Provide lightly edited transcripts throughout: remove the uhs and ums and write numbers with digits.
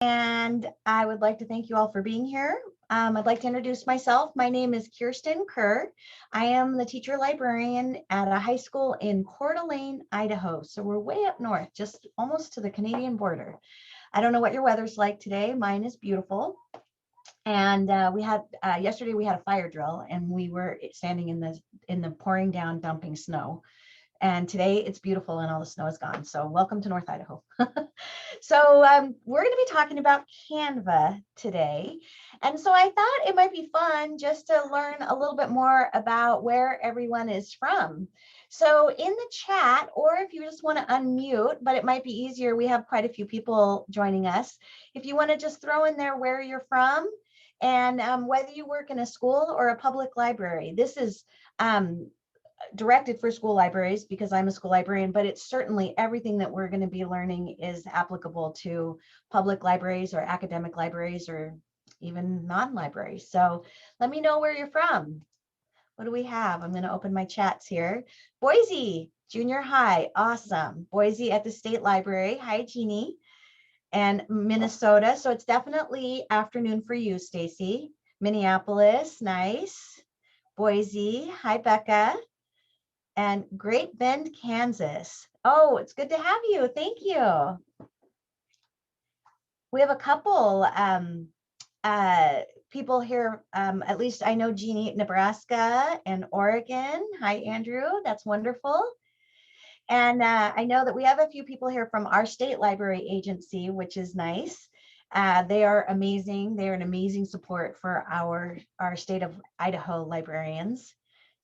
And I would like to thank you all for being here. I'd like to introduce myself. My name is Kiersten Kerr. I am the teacher librarian at a high school in Coeur d'Alene, Idaho. So we're way up north, just almost to the Canadian border. I don't know what your weather's like today. Mine is beautiful. And we had yesterday we had a fire drill, and we were standing in the pouring down, dumping snow. And today it's beautiful and all the snow is gone. So welcome to North Idaho. So we're going to be talking about Canva today. And so I thought it might be fun just to learn a little bit more about where everyone is from. So in the chat, or if you just want to unmute, but it might be easier, we have quite a few people joining us. If you want to just throw in there where you're from and whether you work in a school or a public library. This is directed for school libraries because I'm a school librarian, but it's certainly everything that we're going to be learning is applicable to public libraries or academic libraries or even non-libraries. So let me know where you're from. What do we have? I'm going to open my chats here. Boise, junior high, awesome. Boise at the State Library. Hi, Jeannie. And Minnesota. So it's definitely afternoon for you, Stacy. Minneapolis, nice. Boise, hi, Becca. And Great Bend, Kansas. Oh, it's good to have you. Thank you. We have a couple people here. At least I know Jeannie, Nebraska and Oregon. Hi, Andrew. That's wonderful. And I know that we have a few people here from our state library agency, which is nice. They are amazing. They're an amazing support for our state of Idaho librarians.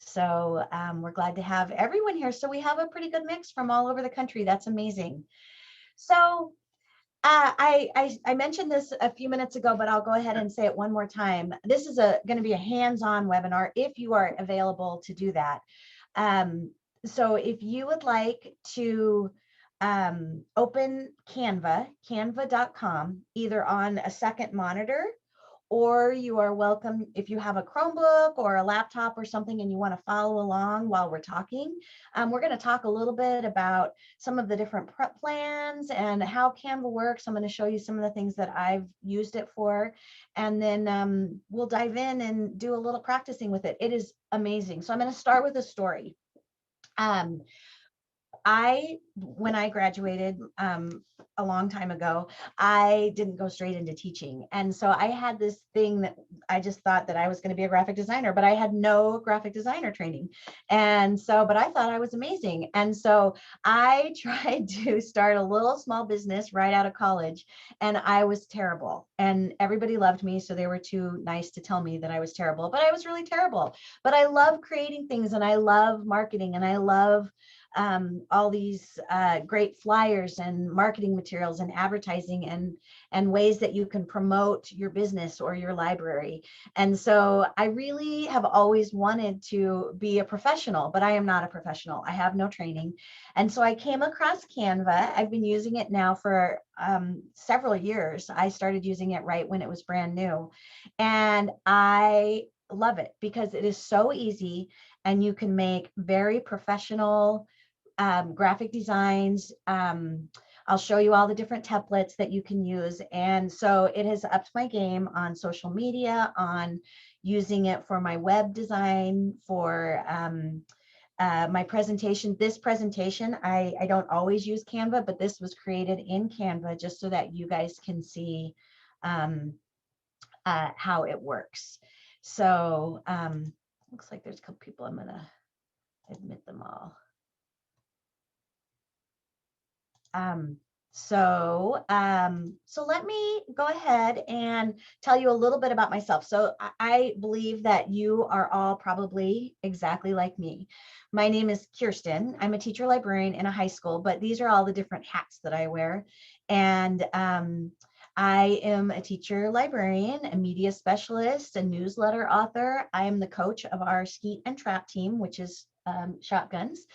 So we're glad to have everyone here. So we have a pretty good mix from all over the country. That's amazing. So I mentioned this a few minutes ago, but I'll go ahead and say it one more time. This is going to be a hands-on webinar if you are available to do that. So if you would like to open Canva, canva.com, either on a second monitor, or you are welcome if you have a Chromebook or a laptop or something and you want to follow along while we're talking. We're going to talk a little bit about some of the different prep plans and how Canva works. I'm going to show you some of the things that I've used it for, and then we'll dive in and do a little practicing with it. It is amazing. So I'm going to start with a story. When I graduated a long time ago, I didn't go straight into teaching. And so I had this thing that I just thought that I was going to be a graphic designer, but I had no graphic designer training. And so, but I thought I was amazing. And so I tried to start a little small business right out of college, and I was terrible. And everybody loved me, so they were too nice to tell me that I was terrible, but I was really terrible. But I love creating things, and I love marketing, and I love all these great flyers and marketing materials and advertising and ways that you can promote your business or your library. And so I really have always wanted to be a professional, but I am not a professional. I have no training. And so I came across Canva. I've been using it now for several years. I started using it right when it was brand new. And I love it because it is so easy, and you can make very professional graphic designs. I'll show you all the different templates that you can use. And so it has upped my game on social media, on using it for my web design, for my presentation. This presentation, I don't always use Canva, but this was created in Canva just so that you guys can see how it works. So looks like there's a couple people. I'm gonna admit them all. So let me go ahead and tell you a little bit about myself. So I believe that you are all probably exactly like me. My name is Kiersten. I'm a teacher librarian in a high school, but these are all the different hats that I wear. And I am a teacher librarian, a media specialist, a newsletter author. I am the coach of our skeet and trap team, which is shotguns.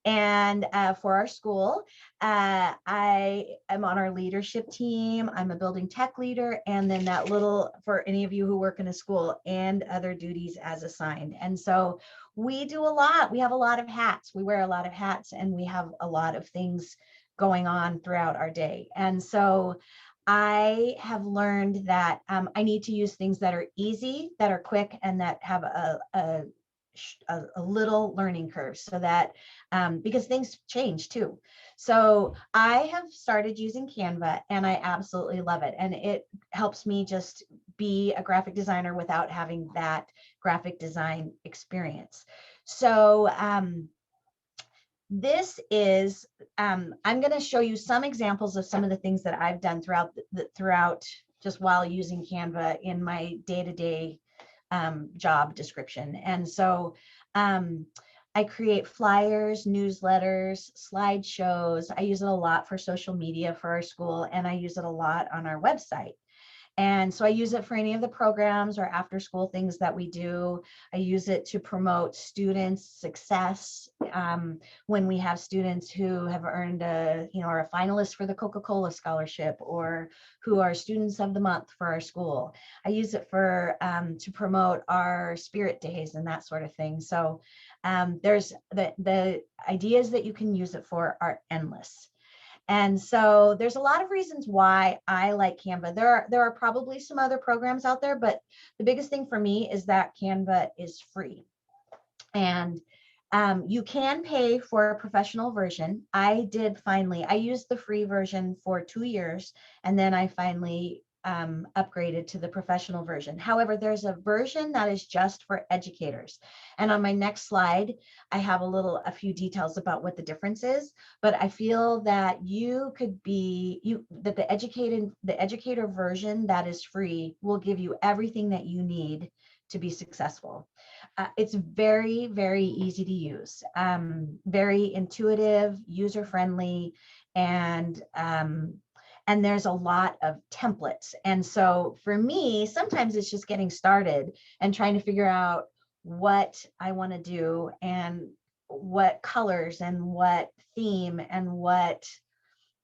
And for our school, I am on our leadership team. I'm a building tech leader, and then that little, for any of you who work in a school, and other duties as assigned. And so we do a lot. We have a lot of hats. We wear a lot of hats, and we have a lot of things going on throughout our day. And so I have learned that I need to use things that are easy, that are quick, and that have a little learning curve, so that because things change too. So I have started using Canva and I absolutely love it. And it helps me just be a graphic designer without having that graphic design experience. So this is, I'm going to show you some examples of some of the things that I've done throughout just while using Canva in my day-to-day job description. And so I create flyers, newsletters, slideshows. I use it a lot for social media for our school, and I use it a lot on our website. And so I use it for any of the programs or after school things that we do. I use it to promote students' success. When we have students who have earned are a finalist for the Coca-Cola scholarship, or who are students of the month for our school. I use it for to promote our spirit days and that sort of thing. So there's the ideas that you can use it for are endless. And so there's a lot of reasons why I like Canva. There are probably some other programs out there, but the biggest thing for me is that Canva is free. And you can pay for a professional version. I used the free version for 2 years, and then I finally upgraded to the professional version. However, there's a version that is just for educators. And on my next slide, I have a few details about what the difference is, but I feel that the educator version that is free will give you everything that you need to be successful. It's very, very easy to use, very intuitive, user-friendly, and there's a lot of templates. And so for me, sometimes it's just getting started and trying to figure out what I want to do and what colors and what theme and what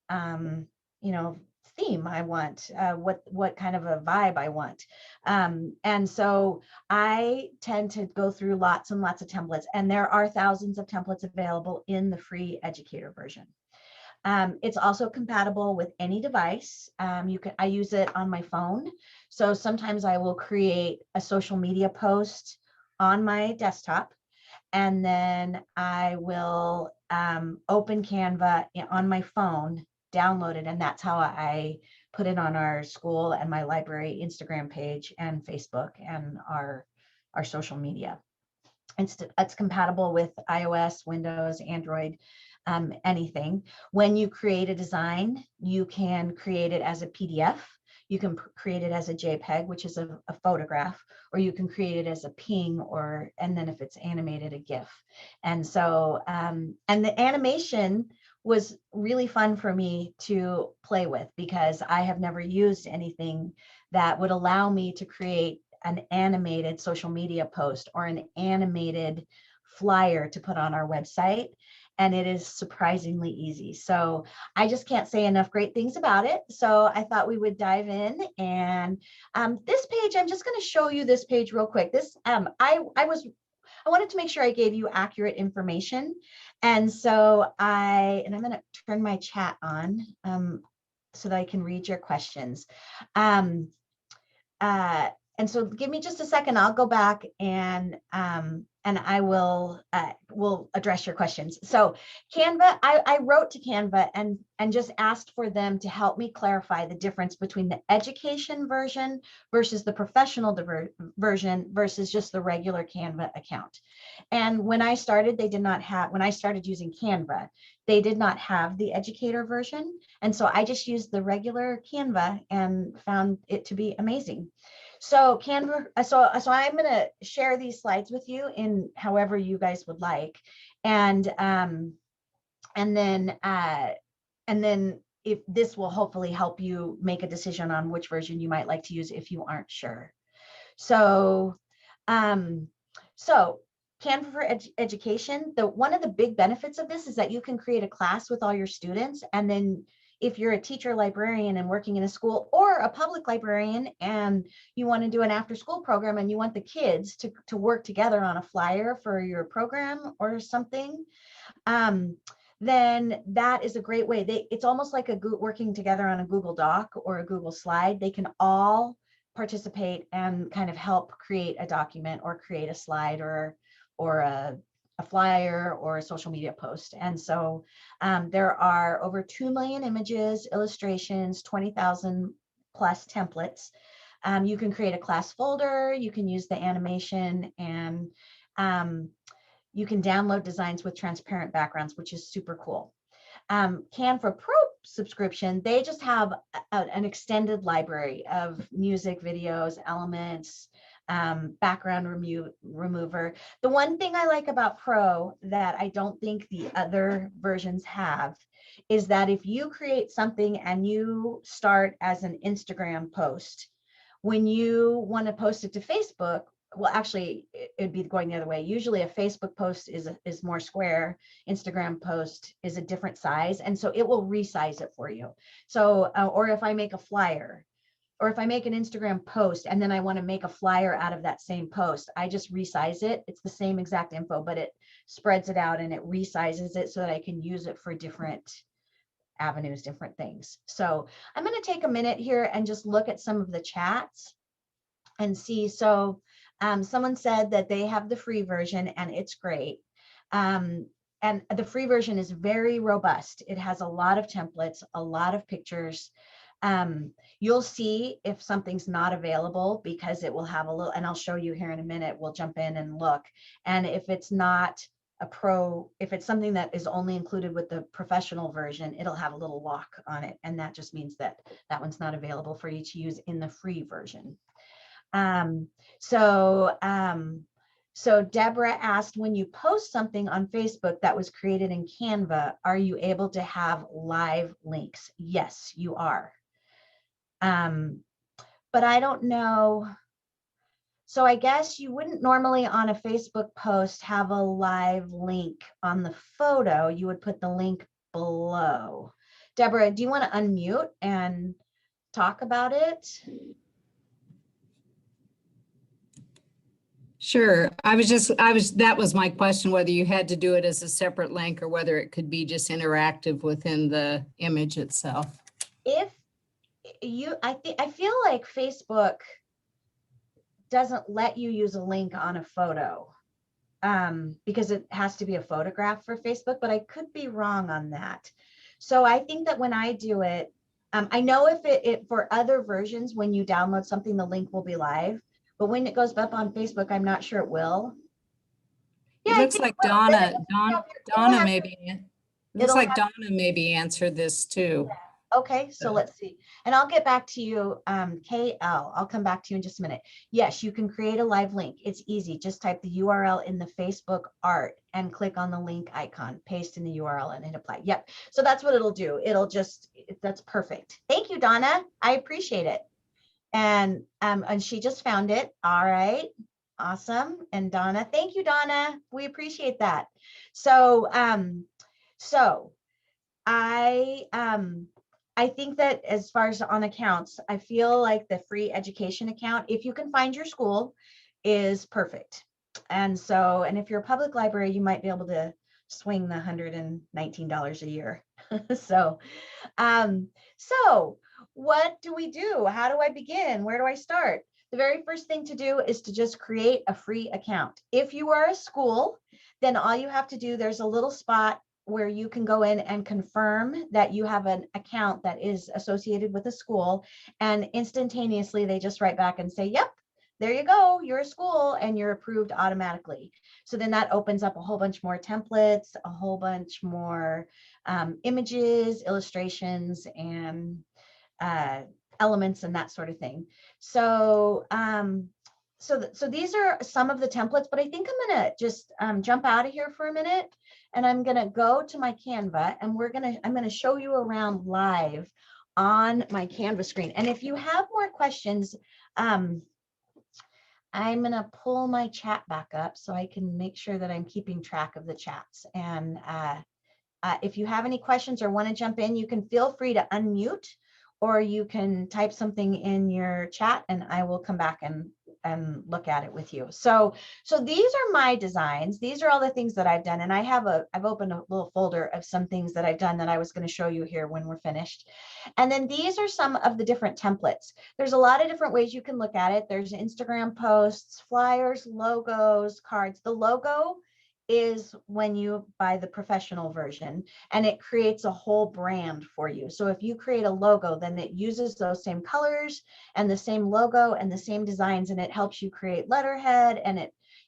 theme I want, what kind of a vibe I want. And so I tend to go through lots and lots of templates, and there are thousands of templates available in the free educator version. It's also compatible with any device. I use it on my phone. So sometimes I will create a social media post on my desktop, and then I will open Canva on my phone, download it, and that's how I put it on our school and my library Instagram page and Facebook and our social media. It's compatible with iOS, Windows, Android, anything. When you create a design, you can create it as a PDF. You can create it as a JPEG, which is a photograph, or you can create it as a ping, and then if it's animated, a GIF. And so, and the animation was really fun for me to play with, because I have never used anything that would allow me to create an animated social media post or an animated flyer to put on our website. And it is surprisingly easy. So I just can't say enough great things about it. So I thought we would dive in. And this page, I'm just going to show you this page real quick. This I wanted to make sure I gave you accurate information. And so I'm going to turn my chat on so that I can read your questions. And so give me just a second. I'll go back and I will address your questions. So Canva, I wrote to Canva and just asked for them to help me clarify the difference between the education version versus the professional version versus just the regular Canva account. And when I started using Canva, they did not have the educator version. And so I just used the regular Canva and found it to be amazing. So Canva, so I'm going to share these slides with you in however you guys would like, and then if this will hopefully help you make a decision on which version you might like to use if you aren't sure. So Canva for Education, one of the big benefits of this is that you can create a class with all your students, and then if you're a teacher librarian and working in a school, or a public librarian and you want to do an after school program and you want the kids to work together on a flyer for your program or something, then that is a great way. It's almost like working together on a Google Doc or a Google Slide. They can all participate and kind of help create a document or create a slide or a flyer or a social media post. And so there are over 2 million images, illustrations, 20,000 plus templates. You can create a class folder, you can use the animation, and you can download designs with transparent backgrounds, which is super cool. Canva Pro subscription, they just have an extended library of music, videos, elements, background remover. The one thing I like about Pro that I don't think the other versions have is that if you create something and you start as an Instagram post, when you want to post it to Facebook, well, actually, it'd be going the other way. Usually a Facebook post is more square. Instagram post is a different size. And so it will resize it for you. So, or if I make a flyer, or if I make an Instagram post and then I want to make a flyer out of that same post, I just resize it. It's the same exact info, but it spreads it out and it resizes it so that I can use it for different avenues, different things. So I'm going to take a minute here and just look at some of the chats and see. So someone said that they have the free version and it's great. And the free version is very robust. It has a lot of templates, a lot of pictures. You'll see if something's not available because it will have a little, and I'll show you here in a minute, we'll jump in and look. And if it's not a pro, if it's something that is only included with the professional version, it'll have a little lock on it. And that just means that that one's not available for you to use in the free version. So Deborah asked, when you post something on Facebook that was created in Canva, are you able to have live links? Yes, you are. But I don't know. So I guess you wouldn't normally on a Facebook post have a live link on the photo. You would put the link below. Deborah, do you want to unmute and talk about it? Sure. That was my question, whether you had to do it as a separate link or whether it could be just interactive within the image itself. If you, I feel like Facebook doesn't let you use a link on a photo because it has to be a photograph for Facebook, but I could be wrong on that. So I think that when I do it, I know if it for other versions, when you download something, the link will be live, but when it goes up on Facebook, I'm not sure it will. Yeah, it looks like Donna maybe answered this too. Yeah. Okay, so let's see. And I'll get back to you, KL. I'll come back to you in just a minute. Yes, you can create a live link. It's easy. Just type the URL in the Facebook art and click on the link icon, paste in the URL and hit apply. Yep. So that's what it'll do. That's perfect. Thank you, Donna. I appreciate it. And she just found it. All right. Awesome. And Donna, thank you, Donna. We appreciate that. So, I think that as far as on accounts, I feel like the free education account, if you can find your school, is perfect. And so, and if you're a public library, you might be able to swing the $119 a year. So what do we do? How do I begin? Where do I start? The very first thing to do is to just create a free account. If you are a school, then all you have to do, there's a little spot where you can go in and confirm that you have an account that is associated with a school, and instantaneously they just write back and say, yep, there you go, you're a school and you're approved automatically. So then that opens up a whole bunch more templates, a whole bunch more images, illustrations, and elements and that sort of thing. So so these are some of the templates, but I think I'm gonna just jump out of here for a minute, and I'm gonna go to my Canva, and I'm gonna show you around live on my Canva screen. And if you have more questions, I'm gonna pull my chat back up so I can make sure that I'm keeping track of the chats. And if you have any questions or want to jump in, you can feel free to unmute, or you can type something in your chat and I will come back and and look at it with you. So these are my designs. These are all the things that I've done. And I've opened a little folder of some things that I've done that I was going to show you here when we're finished. And then these are some of the different templates. There's a lot of different ways you can look at it. There's Instagram posts, flyers, logos, cards. The logo is when you buy the professional version, and it creates a whole brand for you. So if you create a logo, then it uses those same colors and the same logo and the same designs, and it helps you create letterhead, and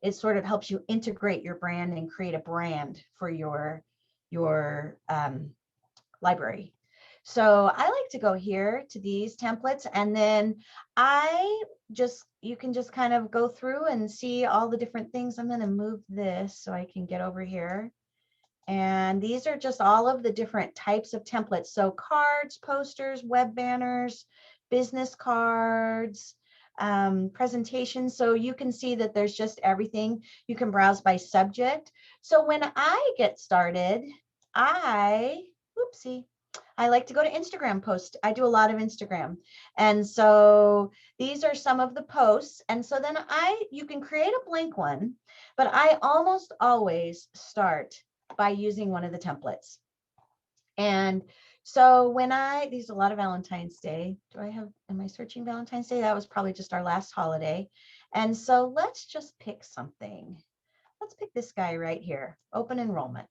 it sort of helps you integrate your brand and create a brand for your library. So I like to go here to these templates, and then you can just kind of go through and see all the different things. I'm going to move this so I can get over here. And these are just all of the different types of templates. So cards, posters, web banners, business cards, presentations. So you can see that there's just everything. You can browse by subject. So when I get started, I like to go to Instagram post. I do a lot of Instagram. And so these are some of the posts. And so then you can create a blank one, but I almost always start by using one of the templates. And so these are a lot of Valentine's Day. Am I searching Valentine's Day? That was probably just our last holiday. And so let's just pick something. Let's pick this guy right here, open enrollment.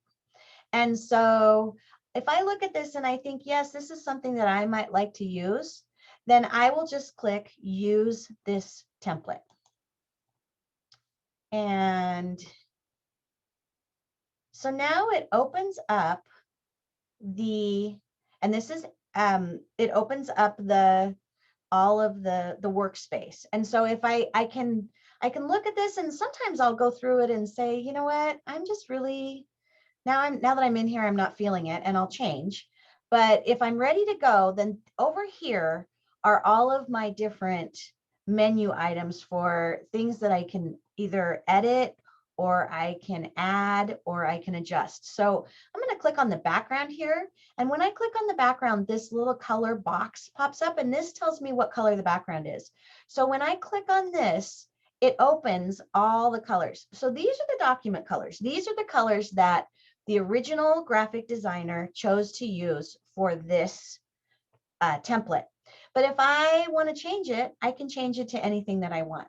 And so if I look at this and I think, yes, this is something that I might like to use, then I will just click use this template. And so now it opens up it opens up all of the workspace. And so if I can look at this, and sometimes I'll go through it and say, you know what, I'm just really, now that I'm in here, I'm not feeling it, and I'll change. But if I'm ready to go, then over here are all of my different menu items for things that I can either edit, or I can add, or I can adjust. So I'm going to click on the background here. And when I click on the background, this little color box pops up, and this tells me what color the background is. So when I click on this, it opens all the colors. So these are the document colors. These are the colors that the original graphic designer chose to use for this template. But if I want to change it, I can change it to anything that I want.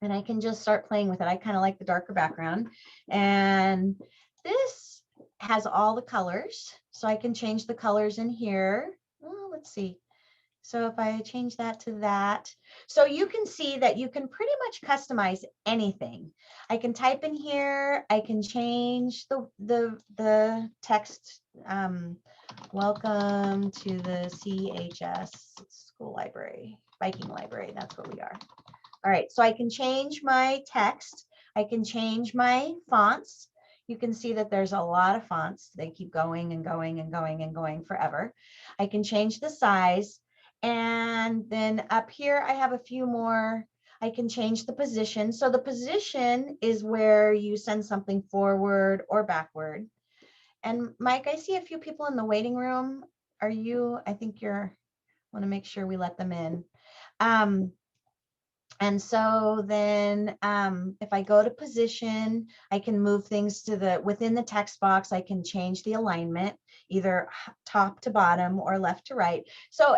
And I can just start playing with it. I kind of like the darker background. And this has all the colors. So I can change the colors in here. Oh, let's see. So if I change that to that, so you can see that you can pretty much customize anything. I can type in here. I can change the text. Welcome to the CHS School Library, Viking Library. That's what we are. All right, so I can change my text. I can change my fonts. You can see that there's a lot of fonts. They keep going and going and going and going forever. I can change the size. And then up here, I have a few more. I can change the position. So the position is where you send something forward or backward. And Mike, I see a few people in the waiting room. I think want to make sure we let them in. And so then if I go to position, I can move things within the text box. I can change the alignment, either top to bottom or left to right. So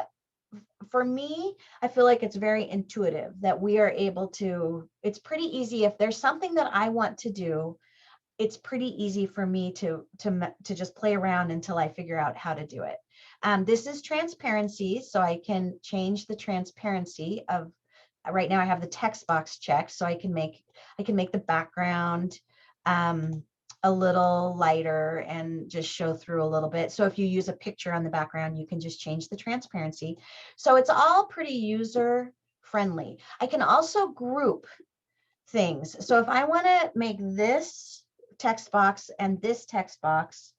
for me, I feel like it's very intuitive that we are able to, it's pretty easy. If there's something that I want to do, it's pretty easy for me to just play around until I figure out how to do it. This is transparency. So I can change the transparency of, right now I have the text box checked, so I can make the background a little lighter and just show through a little bit. So if you use a picture on the background, you can just change the transparency. So it's all pretty user friendly. I can also group things. So if I want to make this text box and this text box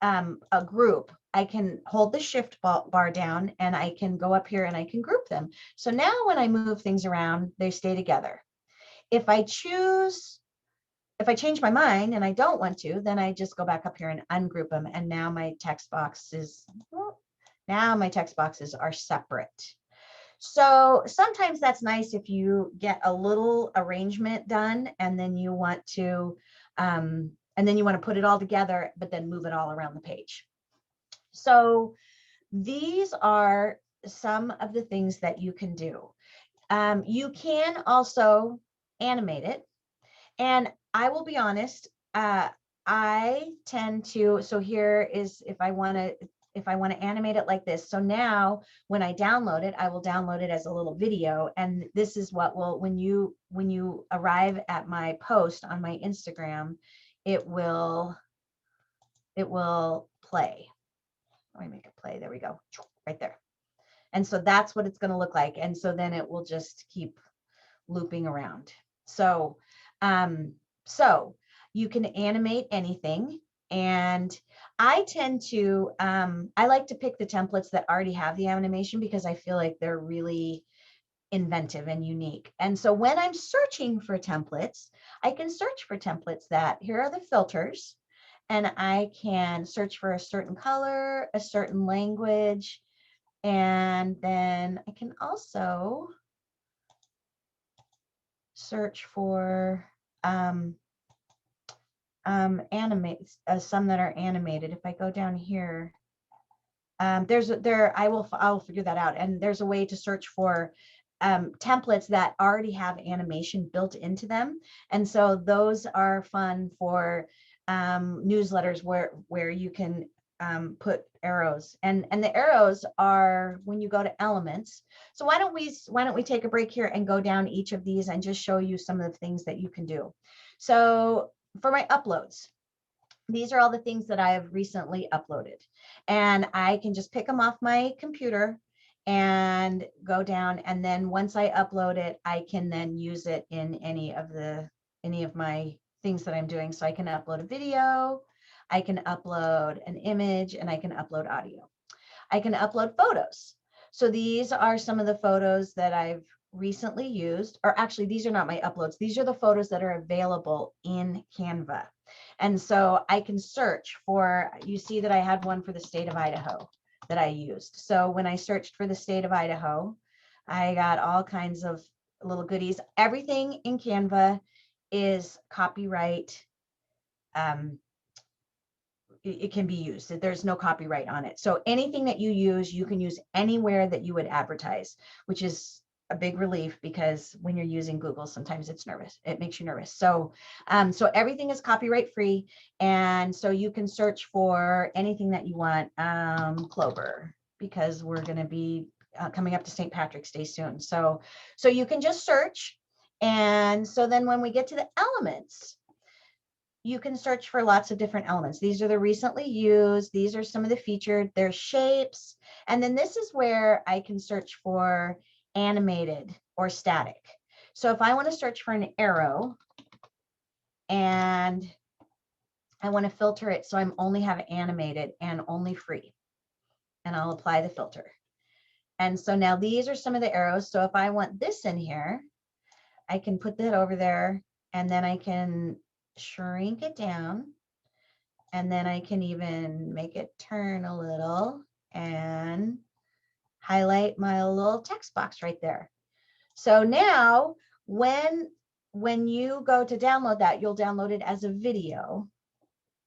a group, I can hold the shift bar down and I can go up here and I can group them. So now when I move things around, they stay together. If I change my mind and I don't want to, then I just go back up here and ungroup them. And now my text boxes are separate. So sometimes that's nice if you get a little arrangement done and then you want to put it all together, but then move it all around the page. So these are some of the things that you can do. You can also animate it. And I will be honest, I tend to, so here is if I want to animate it like this. So now when I download it, I will download it as a little video. And this is what will, when you arrive at my post on my Instagram, it will play. Let me make it play. There we go. Right there. And so that's what it's going to look like. And so then it will just keep looping around. So, so you can animate anything. And I tend to, I like to pick the templates that already have the animation because I feel like they're really inventive and unique. And so when I'm searching for templates, I can search for templates that, here are the filters, and I can search for a certain color, a certain language, and then I can also search for animate some that are animated. If I go down here, I will figure that out. And there's a way to search for templates that already have animation built into them. And so those are fun for newsletters where you can put arrows, and the arrows are when you go to elements. So why don't we take a break here and go down each of these and just show you some of the things that you can do. So for my uploads, these are all the things that I have recently uploaded, and I can just pick them off my computer and go down. And then once I upload it, I can then use it in any of my things that I'm doing. So I can upload a video, I can upload an image, and I can upload audio. I can upload photos. So these are some of the photos that I've recently used, or actually these are not my uploads. These are the photos that are available in Canva. And so I can search for, you see that I had one for the state of Idaho that I used. So when I searched for the state of Idaho, I got all kinds of little goodies. Everything in Canva is copyright. It can be used. There's no copyright on it. So anything that you use, you can use anywhere that you would advertise, which is a big relief because when you're using Google, sometimes it makes you nervous. So, so everything is copyright free. And so you can search for anything that you want, Clover, because we're going to be coming up to St. Patrick's Day soon. So you can just search. And so then when we get to the elements, you can search for lots of different elements. These are the recently used. These are some of the featured. There's shapes. And then this is where I can search for animated or static. So if I want to search for an arrow and I want to filter it so I'm only have animated and only free, and I'll apply the filter. And so now these are some of the arrows. So if I want this in here, I can put that over there, and then I can shrink it down, and then I can even make it turn a little and highlight my little text box right there. So now when you go to download that, you'll download it as a video.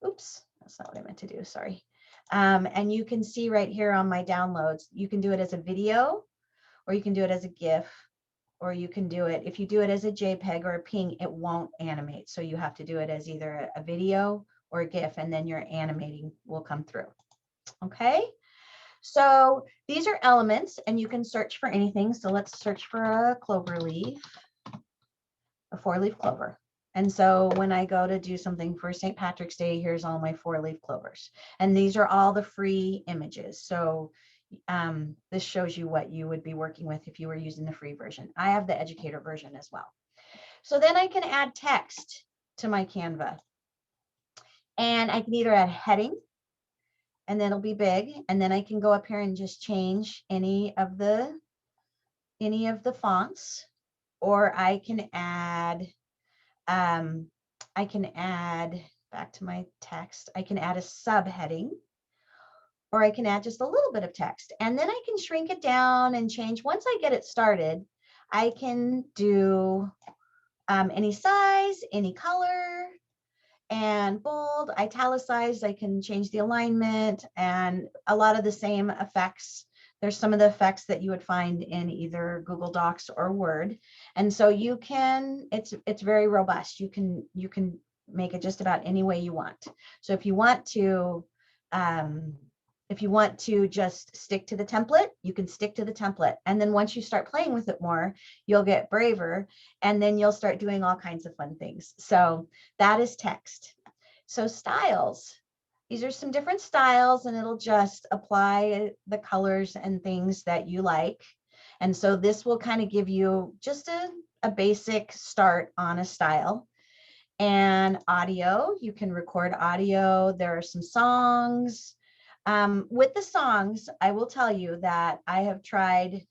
Oops, that's not what I meant to do, sorry. And you can see right here on my downloads, you can do it as a video, or you can do it as a GIF, or you can do it, if you do it as a JPEG or a PNG, it won't animate. So you have to do it as either a video or a GIF, and then your animating will come through. Okay, so these are elements, and you can search for anything. So let's search for a clover leaf, a 4-leaf clover. And so when I go to do something for St. Patrick's Day, here's all my 4-leaf clovers. And these are all the free images. So this shows you what you would be working with if you were using the free version. I have the educator version as well. So then I can add text to my Canva. And I can either add heading, and then it'll be big. And then I can go up here and just change any of the fonts, or I can add, back to my text, I can add a subheading, or I can add just a little bit of text. And then I can shrink it down and change. Once I get it started, I can do any size, any color, and bold, italicized. I can change the alignment and a lot of the same effects. There's some of the effects that you would find in either Google Docs or Word. And so you can, it's very robust. You can make it just about any way you want. So if you want to just stick to the template, you can stick to the template. And then once you start playing with it more, you'll get braver, and then you'll start doing all kinds of fun things. So that is text. So styles, these are some different styles, and it'll just apply the colors and things that you like. And so this will kind of give you just a basic start on a style. And audio, you can record audio. There are some songs. With the songs, I will tell you that I have tried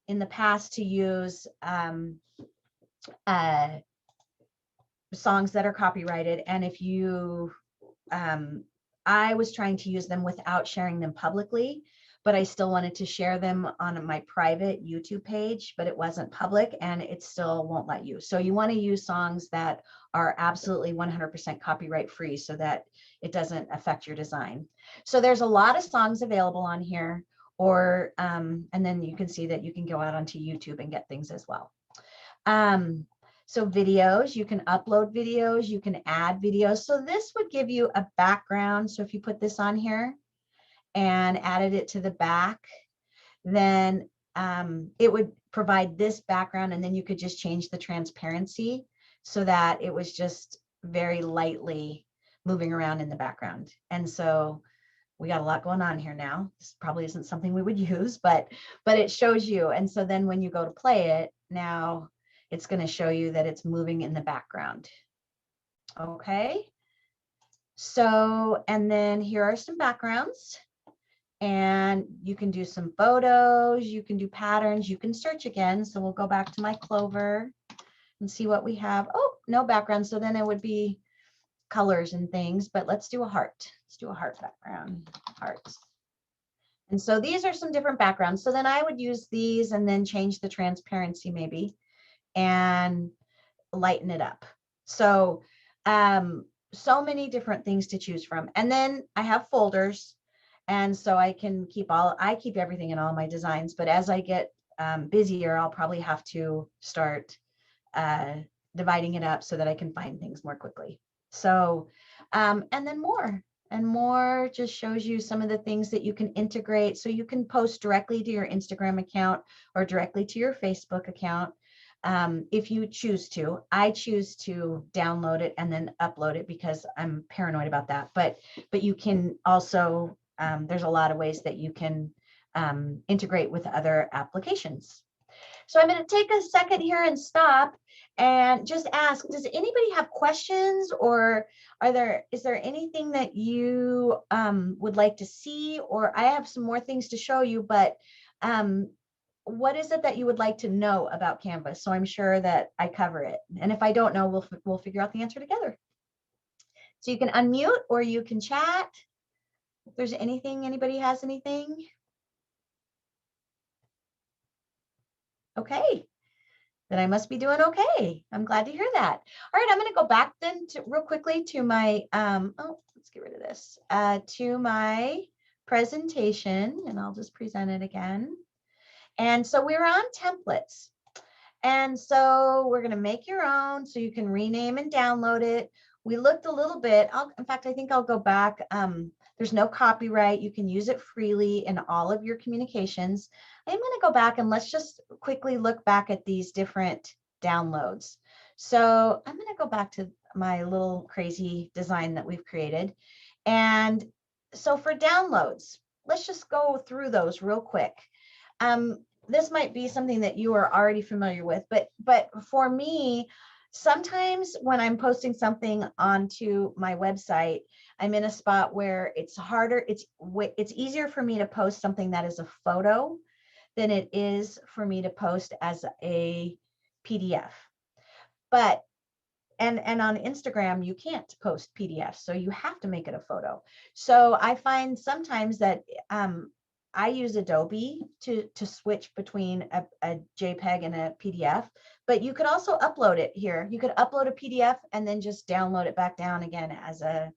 in the past to use songs that are copyrighted. And if you, I was trying to use them without sharing them publicly, but I still wanted to share them on my private YouTube page, but it wasn't public and it still won't let you. So you want to use songs that are absolutely 100% copyright free so that it doesn't affect your design. So there's a lot of songs available on here, or, and then you can see that you can go out onto YouTube and get things as well. So videos, you can upload videos, you can add videos. So this would give you a background. So if you put this on here and added it to the back, then it would provide this background, and then you could just change the transparency so that it was just very lightly moving around in the background. And so we got a lot going on here now. This probably isn't something we would use, but it shows you. And so then when you go to play it, now it's going to show you that it's moving in the background. Okay. So, and then here are some backgrounds. And you can do some photos, you can do patterns, you can search again. So we'll go back to my Clover and see what we have. Oh, no background. So then it would be colors and things, but let's do a heart. Let's do a heart background, hearts. And so these are some different backgrounds. So then I would use these and then change the transparency maybe and lighten it up. So, so many different things to choose from. And then I have folders. And so I can I keep everything in all my designs, but as I get busier, I'll probably have to start dividing it up so that I can find things more quickly. So, and then more and more just shows you some of the things that you can integrate. So you can post directly to your Instagram account or directly to your Facebook account. If you choose to. I choose to download it and then upload it because I'm paranoid about that. But you can also, there's a lot of ways that you can integrate with other applications. So I'm going to take a second here and stop and just ask, does anybody have questions, or is there anything that you would like to see? Or I have some more things to show you, but what is it that you would like to know about Canva? So I'm sure that I cover it. And if I don't know, we'll figure out the answer together. So you can unmute or you can chat. If there's anything, anybody has anything? Okay, then I must be doing okay. I'm glad to hear that. All right, I'm going to go back then real quickly to my, let's get rid of this, to my presentation, and I'll just present it again. And so we're on templates. And so we're going to make your own so you can rename and download it. We looked a little bit. In fact, I think I'll go back. There's no copyright. You can use it freely in all of your communications. I'm going to go back and let's just quickly look back at these different downloads. So I'm going to go back to my little crazy design that we've created. And so for downloads, let's just go through those real quick. This might be something that you are already familiar with, but for me, sometimes when I'm posting something onto my website, I'm in a spot where it's harder. It's easier for me to post something that is a photo than it is for me to post as a PDF. But and on Instagram, you can't post PDFs, so you have to make it a photo. So I find sometimes that I use Adobe to switch between a JPEG and a PDF, but you could also upload it here. You could upload a PDF and then just download it back down again as a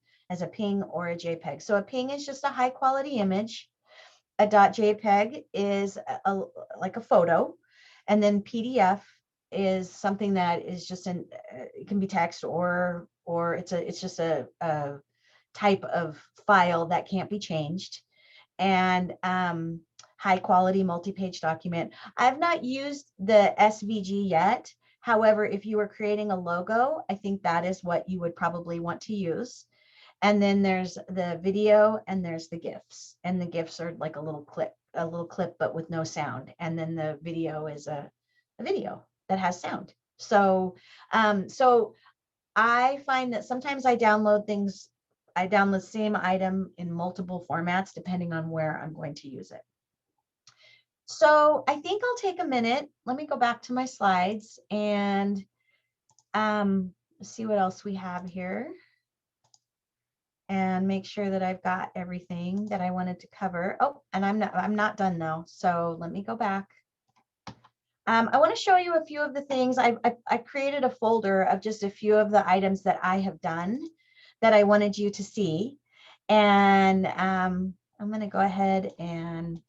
ping or a JPEG. So a ping is just a high quality image. A .jpeg is like a photo, and then PDF is something that is just it can be text or it's just a type of file that can't be changed, and high quality multi-page document. I've not used the SVG yet. However, if you were creating a logo, I think that is what you would probably want to use. And then there's the video and there's the GIFs, and the GIFs are like a little clip, but with no sound. And then the video is a video that has sound. So, so I find that sometimes I download the same item in multiple formats, depending on where I'm going to use it. So I think I'll take a minute. Let me go back to my slides and see what else we have here, and make sure that I've got everything that I wanted to cover. Oh, and I'm not done though. So let me go back. I want to show you a few of the things. I created a folder of just a few of the items that I have done that I wanted you to see. And I'm going to go ahead and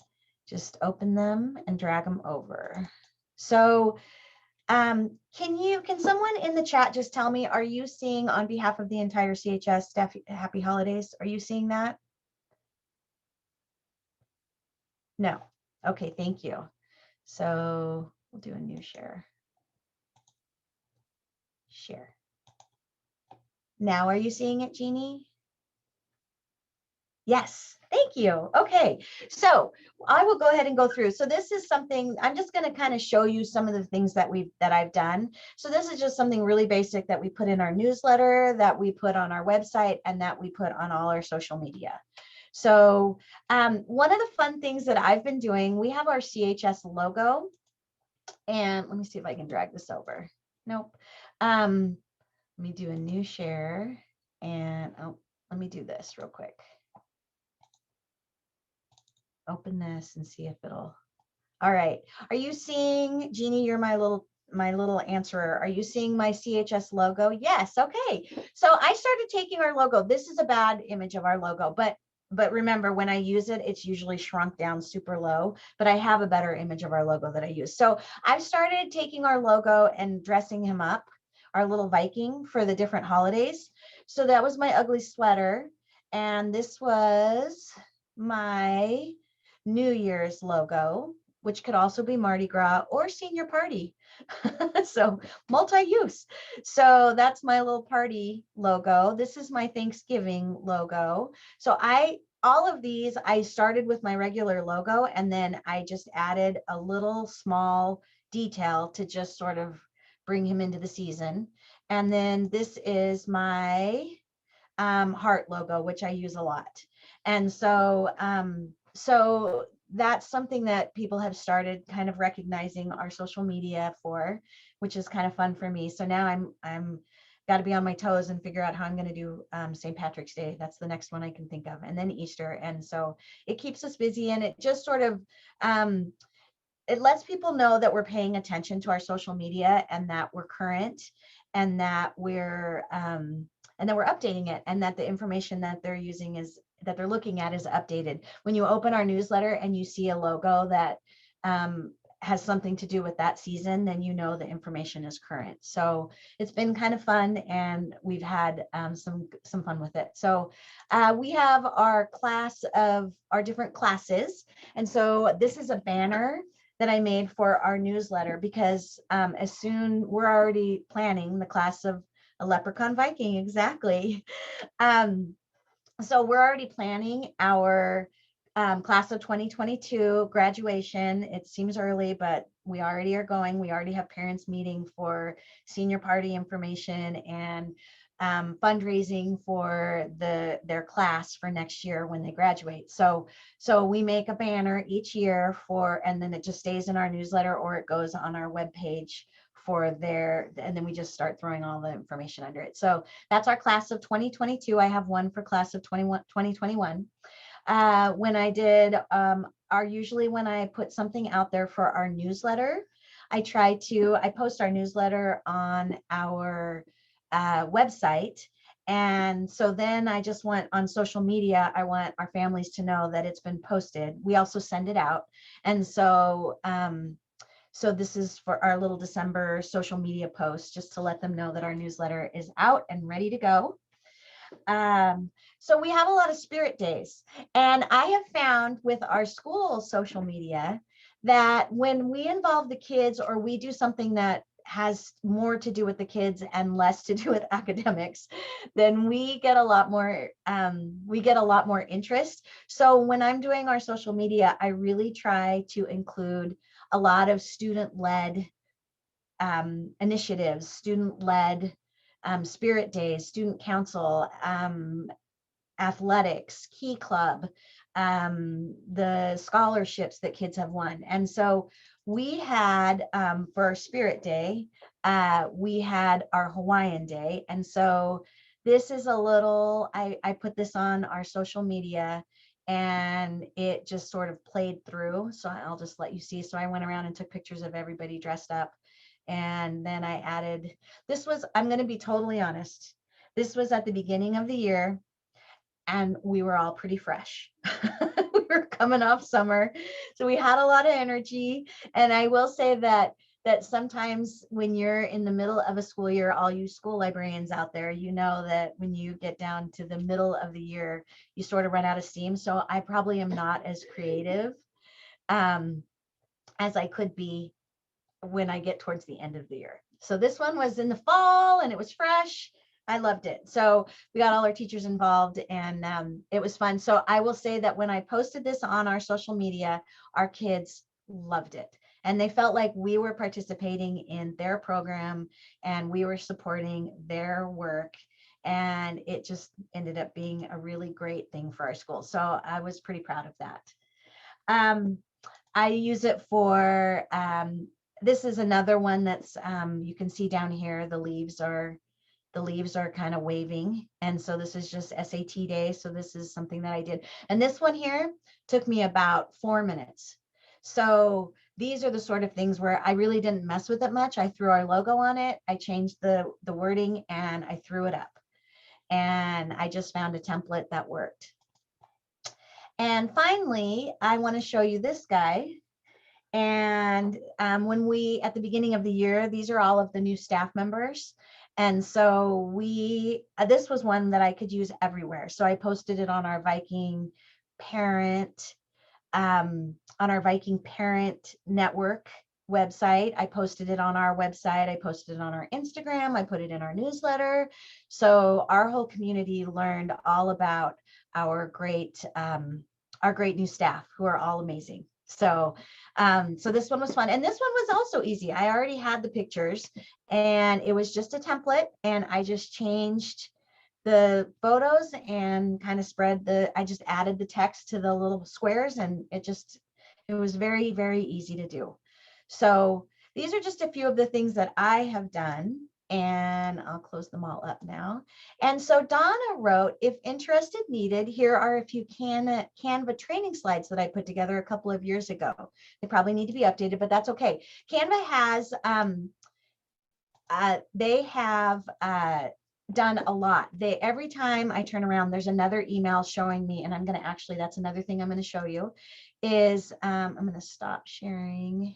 just open them and drag them over. So can someone in the chat just tell me, are you seeing, on behalf of the entire CHS staff, happy holidays? Are you seeing that? No. Okay, thank you. So we'll do a new share. Share. Now, are you seeing it, Jeannie? Yes, thank you. Okay, so I will go ahead and go through. So this is something, I'm just going to kind of show you some of the things that I've done. So this is just something really basic that we put in our newsletter, that we put on our website, and that we put on all our social media. So one of the fun things that I've been doing, we have our CHS logo, and let me see if I can drag this over. Nope. Let me do a new share, and let me do this real quick. Open this and see if it'll. All right. Are you seeing, Jeannie, you're my little answerer. Are you seeing my CHS logo? Yes. Okay. So I started taking our logo. This is a bad image of our logo, but remember, when I use it, it's usually shrunk down super low, but I have a better image of our logo that I use. So I've started taking our logo and dressing him up, our little Viking, for the different holidays. So that was my ugly sweater. And this was my New Year's logo, which could also be Mardi Gras or senior party. So multi-use. So that's my little party logo. This is my Thanksgiving logo. So all of these, I started with my regular logo, and then I just added a little small detail to just sort of bring him into the season. And then this is my heart logo, which I use a lot. And so, so that's something that people have started kind of recognizing our social media for, which is kind of fun for me. So now I'm got to be on my toes and figure out how I'm going to do St. Patrick's Day. That's the next one I can think of, and then Easter. And so it keeps us busy, and it just sort of it lets people know that we're paying attention to our social media, and that we're current, and that we're updating it, and that the information that they're using that they're looking at is updated. When you open our newsletter and you see a logo that has something to do with that season, then you know the information is current. So it's been kind of fun, and we've had some fun with it. So we have our class of our different classes. And so this is a banner that I made for our newsletter, because we're already planning the class of a Leprechaun Viking, exactly. So we're already planning our class of 2022 graduation. It seems early, but we already are going. We already have parents meeting for senior party information, and fundraising for their class for next year when they graduate. So we make a banner each year and then it just stays in our newsletter or it goes on our webpage and then we just start throwing all the information under it. So that's our class of 2022. I have one for class of 2021. When I did usually when I put something out there for our newsletter, I post our newsletter on our website. And so then I just want on social media, I want our families to know that it's been posted. We also send it out. And so, so this is for our little December social media post, just to let them know that our newsletter is out and ready to go. So we have a lot of spirit days, and I have found with our school social media that when we involve the kids or we do something that has more to do with the kids and less to do with academics, then we get a lot more interest. So when I'm doing our social media, I really try to include a lot of student-led initiatives, student-led spirit days, student council, athletics, key club, the scholarships that kids have won. And so we had for our spirit day, we had our Hawaiian day. And so this is I put this on our social media and it just sort of played through. So I'll just let you see. So I went around and took pictures of everybody dressed up. And then I added, I'm going to be totally honest. This was at the beginning of the year and we were all pretty fresh. We were coming off summer. So we had a lot of energy. And I will say that sometimes when you're in the middle of a school year, all you school librarians out there, you know that when you get down to the middle of the year, you sort of run out of steam. So I probably am not as creative as I could be when I get towards the end of the year. So this one was in the fall and it was fresh. I loved it. So we got all our teachers involved and it was fun. So I will say that when I posted this on our social media, our kids loved it. And they felt like we were participating in their program and we were supporting their work. And it just ended up being a really great thing for our school. So I was pretty proud of that. I use it for, this is another one that's, you can see down here, the leaves are kind of waving. And so this is just SAT day. So this is something that I did. And this one here took me about 4 minutes. So these are the sort of things where I really didn't mess with it much. I threw our logo on it. I changed the wording and I threw it up. And I just found a template that worked. And finally, I want to show you this guy. And when at the beginning of the year, these are all of the new staff members. And so this was one that I could use everywhere. So I posted it on our Viking parent, network website. I posted it on our website. I posted it on our Instagram. I put it in our newsletter. So our whole community learned all about our great new staff who are all amazing. So this one was fun. And this one was also easy. I already had the pictures and it was just a template and I just changed the photos and kind of I just added the text to the little squares and it was very, very easy to do. So these are just a few of the things that I have done. And I'll close them all up now. And so Donna wrote, if interested needed, here are a few Canva training slides that I put together a couple of years ago. They probably need to be updated, but that's okay. Canva has, they have done a lot. Every time I turn around, there's another email showing me, and I'm going to actually, that's another thing I'm going to show you is I'm going to stop sharing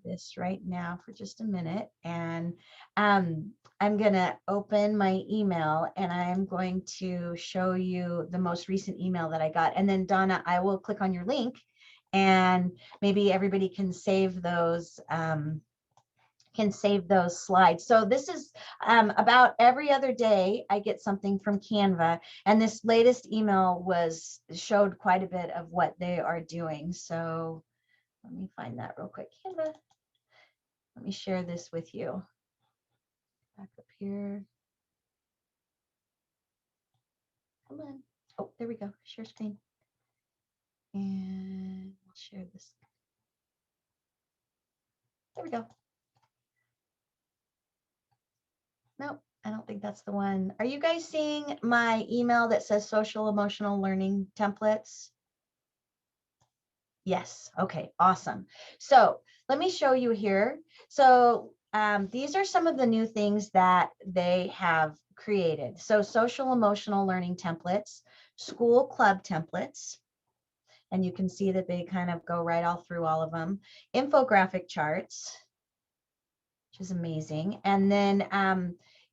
this right now for just a minute. And I'm going to open my email and I'm going to show you the most recent email that I got. And then Donna, I will click on your link and maybe everybody can save those slides. So this is about every other day I get something from Canva, and this latest email showed quite a bit of what they are doing. So let me find that real quick. Canva. Let me share this with you. Back up here. Come on. Oh, there we go. Share screen. And I'll share this. There we go. Nope, I don't think that's the one. Are you guys seeing my email that says social emotional learning templates? Yes. Okay, awesome. So let me show you here. So these are some of the new things that they have created. So social emotional learning templates, school club templates, and you can see that they kind of go right all through all of them. Infographic charts, which is amazing. And then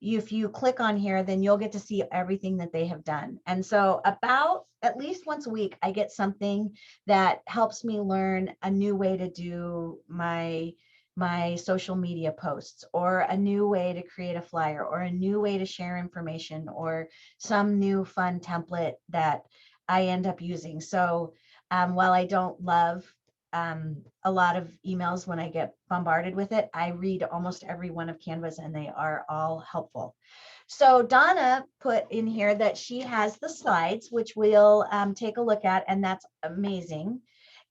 if you click on here, then you'll get to see everything that they have done. And so about at least once a week, I get something that helps me learn a new way to do my social media posts, or a new way to create a flyer, or a new way to share information, or some new fun template that I end up using. So while I don't love a lot of emails when I get bombarded with it, I read almost every one of Canva's, and they are all helpful. So Donna put in here that she has the slides, which we'll take a look at, and that's amazing.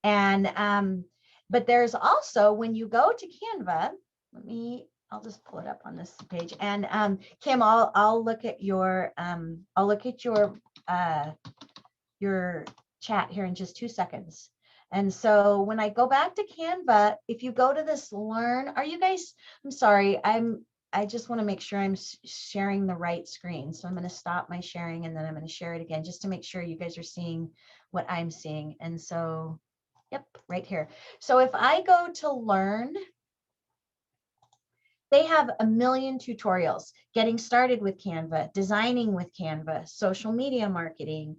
And but there's also, when you go to Canva, I'll just pull it up on this page. And Kim, I'll look at your your chat here in just 2 seconds. And so when I go back to Canva, if you go to this learn, are you guys, I'm sorry, I just want to make sure I'm sharing the right screen. So I'm going to stop my sharing, and then I'm going to share it again just to make sure you guys are seeing what I'm seeing. And so, yep, right here. So if I go to learn, they have a million tutorials: getting started with Canva, designing with Canva, social media marketing,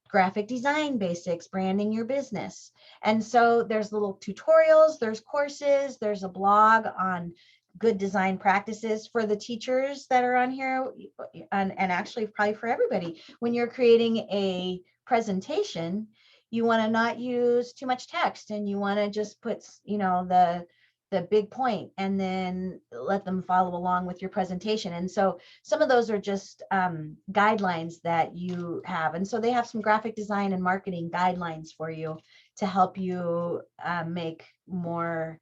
graphic design basics, branding your business. And so there's little tutorials, there's courses, there's a blog on good design practices for the teachers that are on here, and actually probably for everybody. When you're creating a presentation, you want to not use too much text, and you want to just put, the big point, and then let them follow along with your presentation. And so some of those are just guidelines that you have. And so they have some graphic design and marketing guidelines for you to help you make more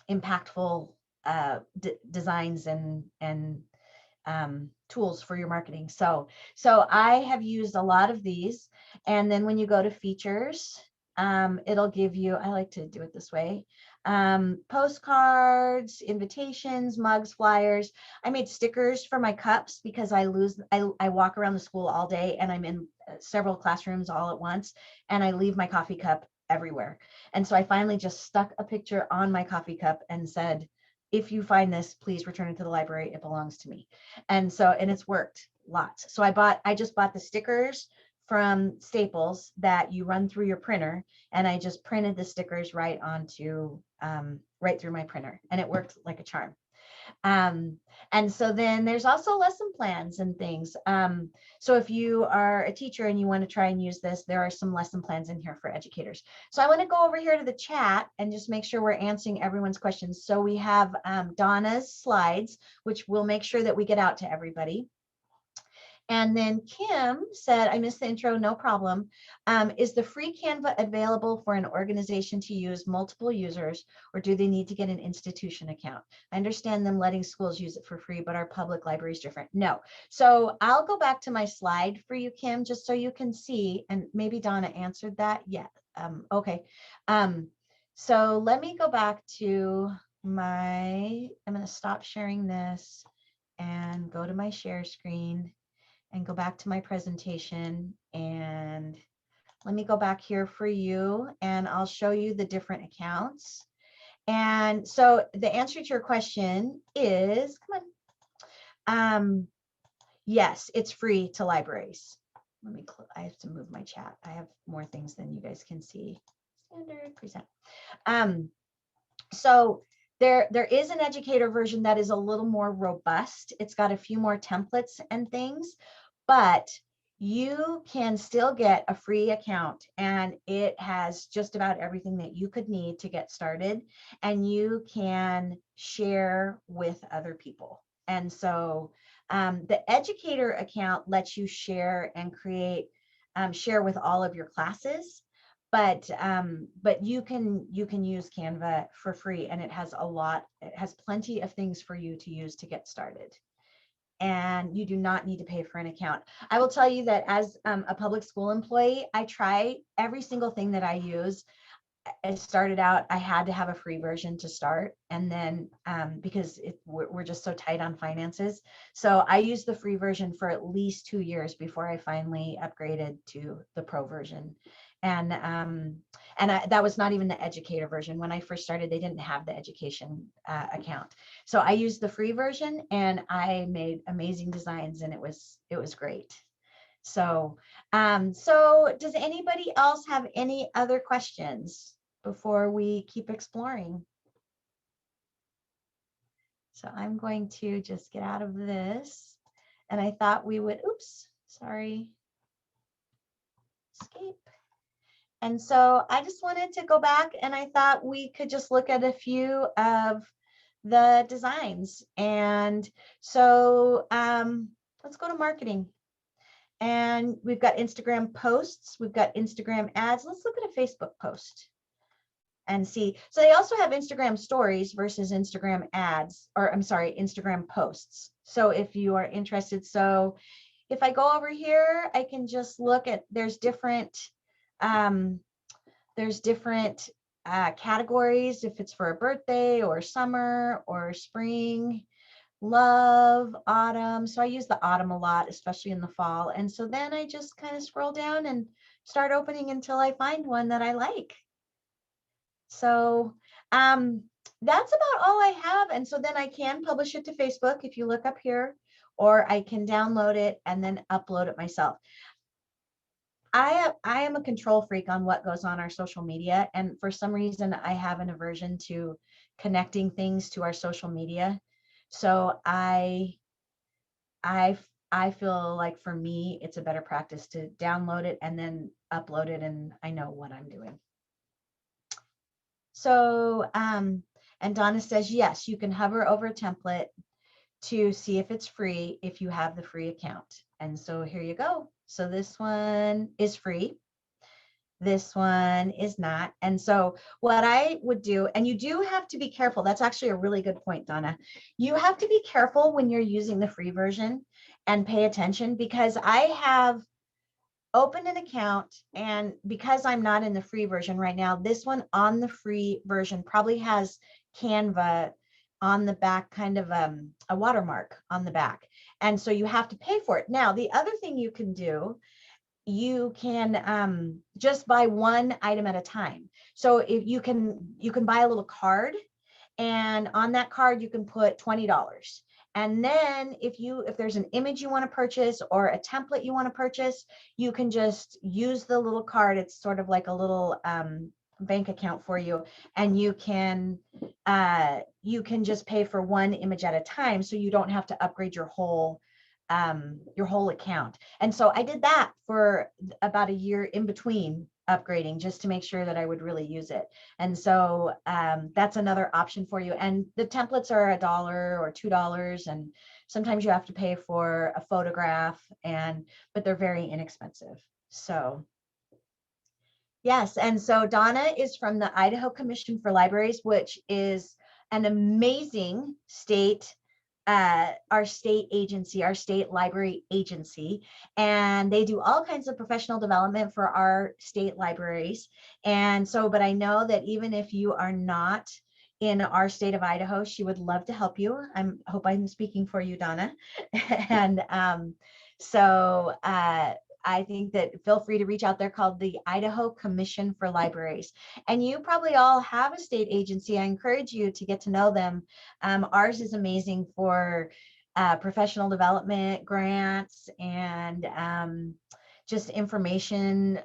impactful designs and tools for your marketing. So I have used a lot of these. And then when you go to features, it'll give you, I like to do it this way, postcards, invitations, mugs, flyers. I made stickers for my cups because I walk around the school all day, and I'm in several classrooms all at once, and I leave my coffee cup everywhere. And so I finally just stuck a picture on my coffee cup and said, if you find this, please return it to the library. It belongs to me. And it's worked lots. So I just bought the stickers from Staples that you run through your printer, and I just printed the stickers right onto right through my printer, and it worked like a charm. And so then there's also lesson plans and things. So if you are a teacher and you want to try and use this, there are some lesson plans in here for educators. So I want to go over here to the chat and just make sure we're answering everyone's questions. So we have Donna's slides, which we'll make sure that we get out to everybody. And then Kim said, I missed the intro, no problem. Is the free Canva available for an organization to use multiple users, or do they need to get an institution account? I understand them letting schools use it for free, but our public library is different. No. So I'll go back to my slide for you, Kim, just so you can see, and maybe Donna answered that. Yeah. Okay. So let me go back to I'm going to stop sharing this and go to my share screen and go back to my presentation, and let me go back here for you, and I'll show you the different accounts. And so the answer to your question is, come on, yes, it's free to libraries. I have to move my chat. I have more things than you guys can see. Standard present. So there is an educator version that is a little more robust. It's got a few more templates and things, but you can still get a free account, and it has just about everything that you could need to get started, and you can share with other people. And so The educator account lets you share and create, share with all of your classes. But you can use Canva for free, and it has plenty of things for you to use to get started. And you do not need to pay for an account. I will tell you that as a public school employee, I try every single thing that I use. It started out, I had to have a free version to start. And then because we're just so tight on finances. So I used the free version for at least 2 years before I finally upgraded to the pro version. And that was not even the educator version. When I first started, they didn't have the education account. So I used the free version, and I made amazing designs, and it was great. So, so does anybody else have any other questions before we keep exploring? So I'm going to just get out of this, and I thought we would, oops, sorry, escape. And so I just wanted to go back, and I thought we could just look at a few of the designs. And so let's go to marketing. And we've got Instagram posts, we've got Instagram ads. Let's look at a Facebook post and see. So they also have Instagram stories versus Instagram ads, or I'm sorry, Instagram posts. So if you are interested, so if I go over here, I can just look at, there's different categories, if it's for a birthday or summer or spring. Love, autumn. So I use the autumn a lot, especially in the fall. And so then I just kind of scroll down and start opening until I find one that I like. So that's about all I have. And so then I can publish it to Facebook if you look up here, or I can download it and then upload it myself. I am a control freak on what goes on our social media. And for some reason, I have an aversion to connecting things to our social media. So I feel like for me, it's a better practice to download it and then upload it, and I know what I'm doing. So, and Donna says, yes, you can hover over a template to see if it's free if you have the free account. And so here you go. So this one is free. This one is not. And so what I would do, and you do have to be careful. That's actually a really good point, Donna. You have to be careful when you're using the free version and pay attention, because I have opened an account, and because I'm not in the free version right now, this one on the free version probably has Canva on the back, kind of a watermark on the back. And so you have to pay for it. Now, the other thing you can do, you can just buy one item at a time. So if you can buy a little card, and on that card you can put $20. And then if there's an image you want to purchase or a template you want to purchase, you can just use the little card. It's sort of like a little bank account for you, and you can just pay for one image at a time, so you don't have to upgrade your whole account. And so I did that for about a year in between upgrading, just to make sure that I would really use it. And so that's another option for you. And the templates are $1 or $2, and sometimes you have to pay for a photograph, but they're very inexpensive. So yes, and so Donna is from the Idaho Commission for Libraries, which is an amazing state, our state agency, our state library agency, and they do all kinds of professional development for our state libraries. And so, but I know that even if you are not in our state of Idaho, she would love to help you. Hope I'm speaking for you, Donna. And so I think that feel free to reach out. They're called the Idaho Commission for Libraries. And you probably all have a state agency. I encourage you to get to know them. Ours is amazing for professional development grants and just information,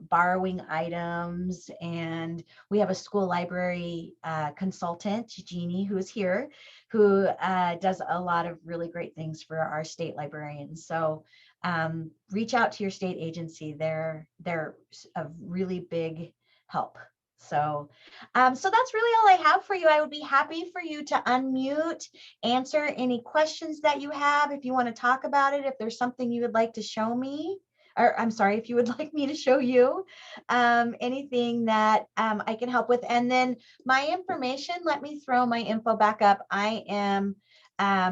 borrowing items. And we have a school library consultant, Jeannie, who is here, who does a lot of really great things for our state librarians. So reach out to your state agency. They're a really big help. So, so that's really all I have for you. I would be happy for you to unmute, answer any questions that you have. If you want to talk about it, if there's something you would like to show me, or I'm sorry, if you would like me to show you anything that I can help with. And then my information, let me throw my info back up. I am at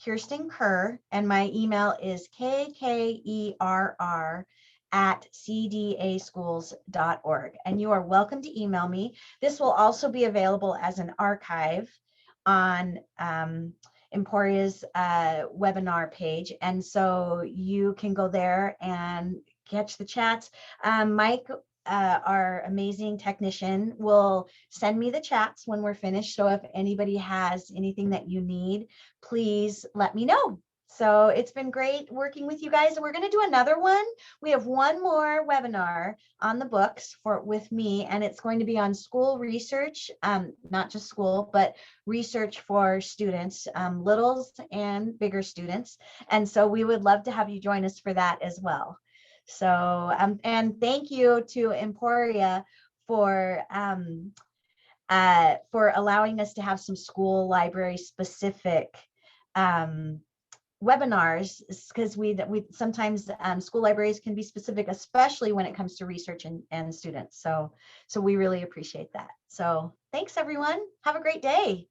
Kiersten Kerr, and my email is kkerr@cdaschools.org. And you are welcome to email me. This will also be available as an archive on Emporia's webinar page. And so you can go there and catch the chats. Mike, our amazing technician, will send me the chats when we're finished. So if anybody has anything that you need, please let me know. So it's been great working with you guys. And we're going to do another one. We have one more webinar on the books with me, and it's going to be on school research, not just school, but research for students, littles and bigger students. And so we would love to have you join us for that as well. So, and thank you to Emporia for allowing us to have some school library specific webinars, because we sometimes school libraries can be specific, especially when it comes to research and students. So we really appreciate that. So thanks everyone. Have a great day.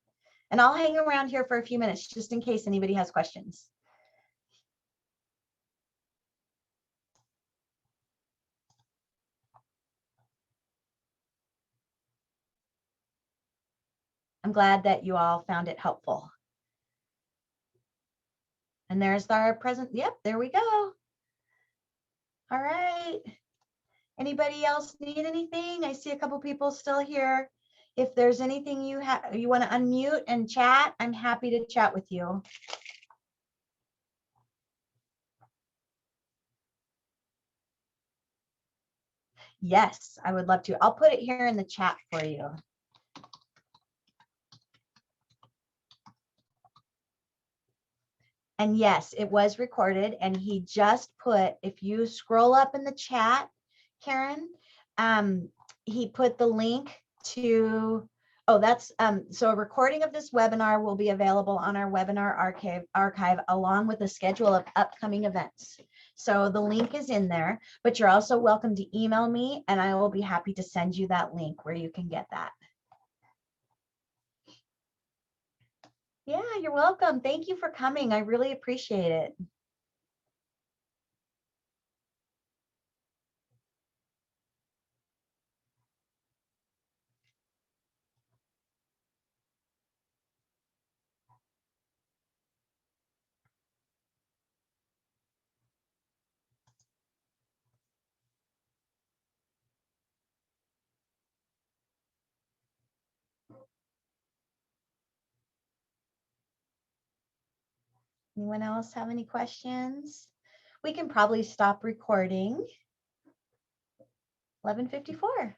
And I'll hang around here for a few minutes just in case anybody has questions. I'm glad that you all found it helpful. And there's our present. Yep, there we go. All right. Anybody else need anything? I see a couple people still here. If there's anything you want to unmute and chat, I'm happy to chat with you. Yes, I would love to. I'll put it here in the chat for you. And yes, it was recorded, and he just put, if you scroll up in the chat, Karen, he put the link to, oh, that's, so a recording of this webinar will be available on our webinar archive along with a schedule of upcoming events. So the link is in there, but you're also welcome to email me and I will be happy to send you that link where you can get that. Yeah, you're welcome. Thank you for coming. I really appreciate it. Anyone else have any questions? We can probably stop recording. 11:54.